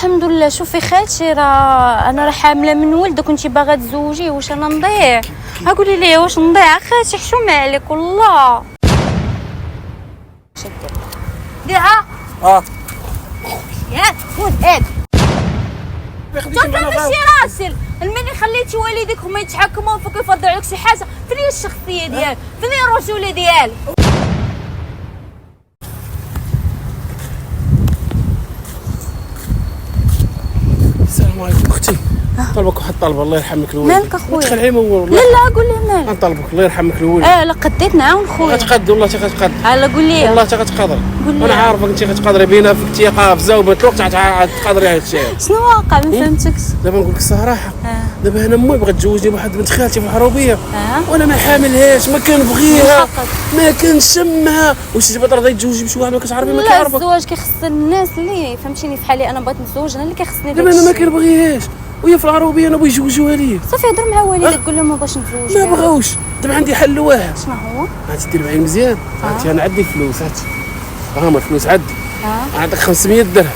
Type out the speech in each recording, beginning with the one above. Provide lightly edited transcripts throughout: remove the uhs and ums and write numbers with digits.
الحمد لله. شوفي خالتي انا حامله من ولد كنتي باغا تزوجيه، واش انا نضيع؟ قولي لي واش نضيع خالتي؟ حشومه عليك والله. ديها ياك خذ هاد ماشي راسل. المني خليتي والديك هما يتحكموا فيك ويفرضوا عليك شي حاجه، فين هي الشخصيه ديالك؟ فين هي الرجوله ديالك؟ السلام عليكم اختي. طلبك واحد الطلب الله يرحمك الوالد. مالك اخويا؟ تخلعي من والله. لا قول لي مالك. نطلبك الله يرحمك الوالد. لا قديت نعاون خويا. غتقد والله حتى غتقد. لا قول لي والله حتى غتقدري. قول لي. وانا عارفك انت غتقدري بينا في الثقه في زوبه الوقت غتقدري هذا الشيء. شنو واقع؟ ما فهمتكش. دابا نقول لك الصراحه، دابا انا امي بغات تزوجني بواحد بنت خالتي في الحروبيه، وانا ما حاملهاش، ما كنبغيها، ما كنشمها. واش دابا ترضي تزوجي بشي واحد ما كتعرفي ما كيعرفك؟ لا الزواج كيخص الناس اللي فهمتيني، في حالي انا بغيت نتزوج انا اللي كيخصني. دابا انا ما كنبغيهاش وهي في العروبيه، انا بغي يجوجوها لي. صافي هضر مع والدك قول لهم ما بغاش نتزوج. ما بغاوش. دابا عندي حل واحد. شنو هو؟ غادي دير معايا مزيان. هاتي انا عندي الفلوس، هاتي هما الفلوس عندي. عندك 500 درهم.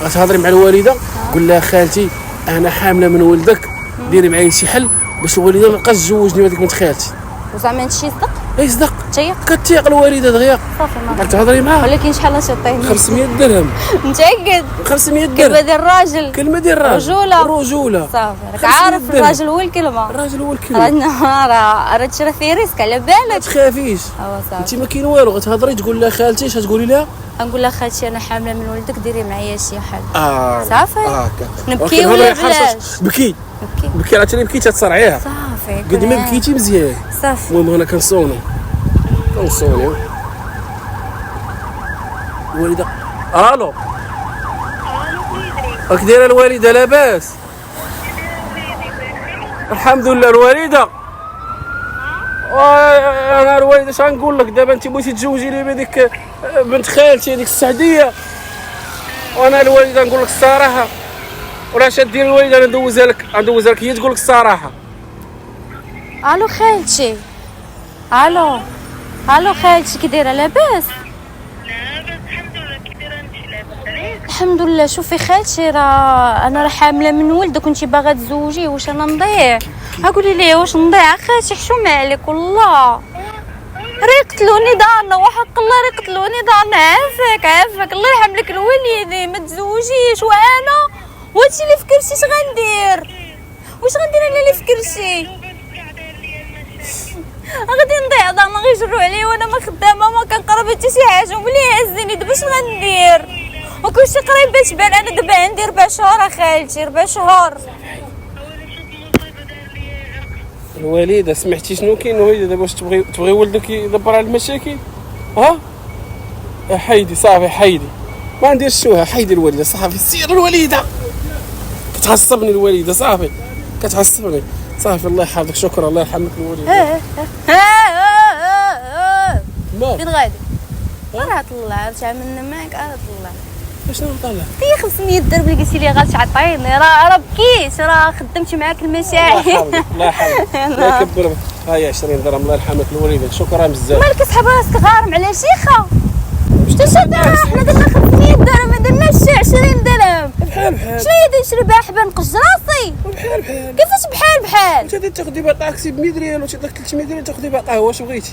غتهضري مع الوالده قول لها خالتي انا حامله من ولدك، ديري معايا شي حل باش الوالده ما تبقاش تزوجني بهذيك بنت خالتي. وزعما هادشي يصدق؟ يصدق. تيق كتيق الوالده دغيا. صافي ما غتهضري معاها. ولكن شحال تعطيني؟ 500 درهم. متاكد؟ 500 درهم. كلمه ديال الراجل. كلمه ديال الراجل. رجوله. صافي راك عارف الراجل هو الكلمه. الراجل هو الكلمه. راه هادشي فيه ريسك على بالك. ما تخافيش. صافي انت ما كاين والو. غتهضري تقول لها خالتي اش غتقولي لها؟ نقول لها خالتي انا حامله من ولدك ديري معايا شي حل. صافي. نبكي ولا بلاش؟ بكي عرفتي بكيتي تصرعيها. صافي قد ما بكيتي مزيان. صافي. المهم انا كنصونو الوالده. الو راك دايره الوالده؟ لاباس الحمد لله. الوالده انا الوالده اش غنقول لك دابا؟ انت بغيتي تزوجي لي بهذيك بنت خالتي هذيك السعديه، وانا الوالده نقول لك الصراحه، ولا اش دير الوالده؟ انا ندوزها لك هي تقول لك الصراحه. الو خالتي. الو خالتي كي دايره؟ لاباس؟ لاباس الحمد لله. كي دايره انت؟ لاباس؟ الحمد لله. شوفي خالتي انا حامله من ولد كنتي باغا تزوجيه، واش انا نضيع؟ قولي لي واش نضيع خالتي؟ حشومه عليك والله. راه يقتلوني دارنا وحق الله، راه يقتلوني دارنا. عافاك الله يرحم لك الوالدين، ما تزوجيش. وانا وهادشي اللي فكرتي اش غندير؟ واش غندير انا اللي فكرتي؟ غادي نضيع دارنا، غيجروا عليا وانا ما خدامه ما كنقرب حتى شي حاجه، وملي هزني دابا اش غندير؟ وكلشي قريب باش بان. انا دابا عندي 4 شهور خالتي، 4 شهور. الوالده سمعتي شنو كاين؟ الوالده دابا واش تبغي ولدك يدبر على المشاكل؟ حيدي صافي، حيدي ما نديرش شوها، حيدي الوالده صافي. سير الوالده كتعصبني الوالده، صافي كتعصبني صافي. الله يحفظك. شكرا الله يرحمك الوالده. فين غادي؟ راه طلع تعاملنا معاك. طلع شنو طلع؟ هي 500 درهم اللي قلتي لي غتعطيني. راه بكيت، راه خدمتي معاك المشاعر. الله يحفظك الله يكبر. هاي 20 درهم الله يرحمك الوالده. شكرا بزاف. مالك اسحب راسك غارم على شيخه؟ واش دابا حنا درنا 500 درهم، ما درناش 20 درهم. بحال شنو هي نشري بها حبه نقش راسي؟ بحال كيفاش بحال؟ انت تاخدي بها طاكسي ب 100 ريال وانت داك 300 ريال تاخدي بها قهوه. واش بغيتي؟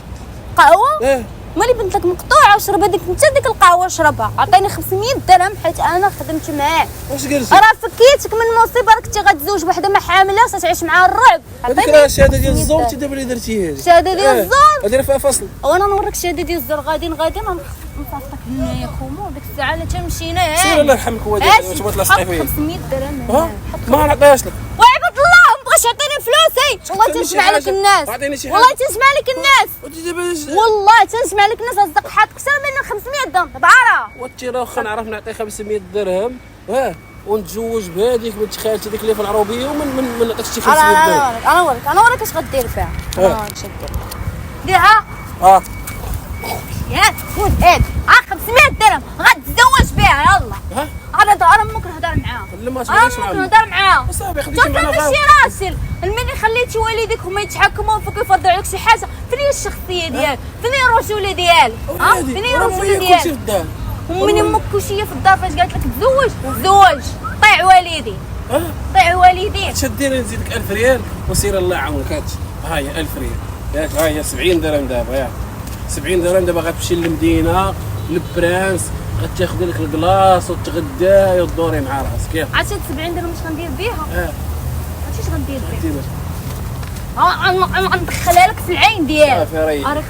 قهوه؟ مالي بنت لك مقطوعه وشرب هذيك انت ديك القهوه شربها. عطيني 500 درهم حيت انا خدمت معاه. واش قلتي؟ راه فكيتك من مصيبه، راك كنتي غتزوج بوحده ما حامله تعيش معها الرعب. هذيك راه الشهاده ديال الزور انت دابا اللي درتيها. الشهاده ديال الزور دايره فيها فصل. وانا نوريك الشهاده ديال الزور. غادي نصافطك هنايا خومو. ديك الساعه اللي تمشينا سير الله يرحمك والديك تبغي تلاصقي فيا. 500 درهم ما نعطيهاش لك. وعبد الله ما بغاش يعطيني فلوسي. والله تنسمع لك الناس، والله تنسمع لك الناس، والله تنسمع لك الناس. اصدق حاطك اكثر من 500 درهم بعرا. وانتي راه واخا نعرف نعطي 500 درهم ونتزوج بهذيك بنت خالتي ديك اللي في العروبيه ومن نعطيك شي 500 درهم. انا نوريك اش غدير فيها. انا نوريك اش غدير ديها. ياك خذ هاد 500 درهم غتزوج بها. يلا انا ممكن نهضر معاها. لا ما تهضرش معاها. نهضر معاها صافي خديتي معنا ماشي راسل. المني خليتي والديك هما يتحكموا فيك ويفرضوا عليك شي حاجه، فين هي الشخصيه ديالك؟ فين هي الرجوله ديالك؟ فين هي الرجوله ديالك؟ ومن امك كلشي في الدار فاش قالت لك تزوج ضيع والدي ضيع والدي. اش دير نزيدك 1000 ريال وسير الله يعاونك. ها هي 1000 ريال ياك، ها هي 70 درهم دابا ياك، 70 درهم دابا غتمشي للمدينه للبرانس غتاخذ لك الكلاص وتغداي وتدوري مع راسك ياك. عرفتي 70 درهم اش غندير بها؟ عرفتي اش غندير بها؟ ديما غندخلها لك في العين ديالك. صافي ريح راه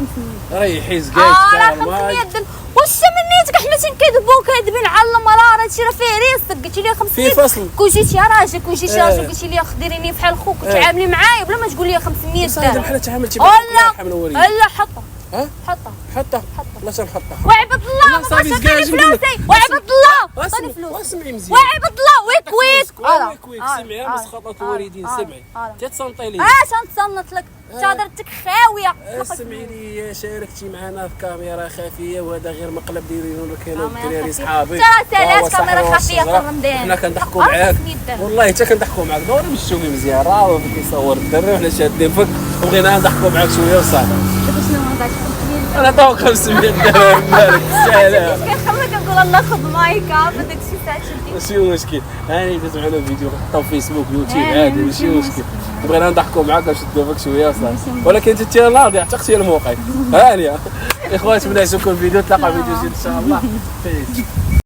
500. ريحي زكايت راه 500 درهم. واش سمنيتك حنا تنكذبوا كاذبين على المرار. هادشي راه فيه ريسك. قلتي لي 500 في فصل. كون جيتي راجل كون جيتي راجل قلتي لي خديريني بحال خوك وتعاملي معايا بلا ما تقول لي 500 صافي درهم. بحال تعاملتي معاك من وريد. لا حطها حطها لا تنحطها. وعبد الله ما صافي بغاش زكاية تعطيني جبدلك. فلوسي. وعبد الله عطيني فلوس. واسمعي مزيان. وعبد الله ويك ويك سمعي مسخطات الوالدين سمعي تتصنطي لي. تنتصنت لك شادرتك خاويه. اسمعي لي شاركتي معنا في كاميرا خفيه وهذا غير مقلب دايرينو لك انا والدراري صحابي. علاش كاميرا خفيه في رمضان؟ حنا كنضحكوا معاك والله حتى كنضحكوا معاك. دوري باش تشوفي مزيان راه كيصور الدري وحنا شادين فيك وبغينا نضحكوا معاك شويه وصافي. دابا شنو هذاك 500 انا عطاوك 500 درهم مالك سهله. كنخمم كنقول الله خذ مايكا بدك شي ساعه شدي. ماشي مشكل. هاني درت معنا فيديو نحطو في فيسبوك يوتيوب عادي ماشي مشكل. بغينا نضحكوا معاك ونشدوا فيك شويه وصافي. ولكن انت تي ناضي اعتقتي الموقع. هانيه اخوات بلا نشوفكم الفيديو. تلاقى فيديو جديد ان شاء الله.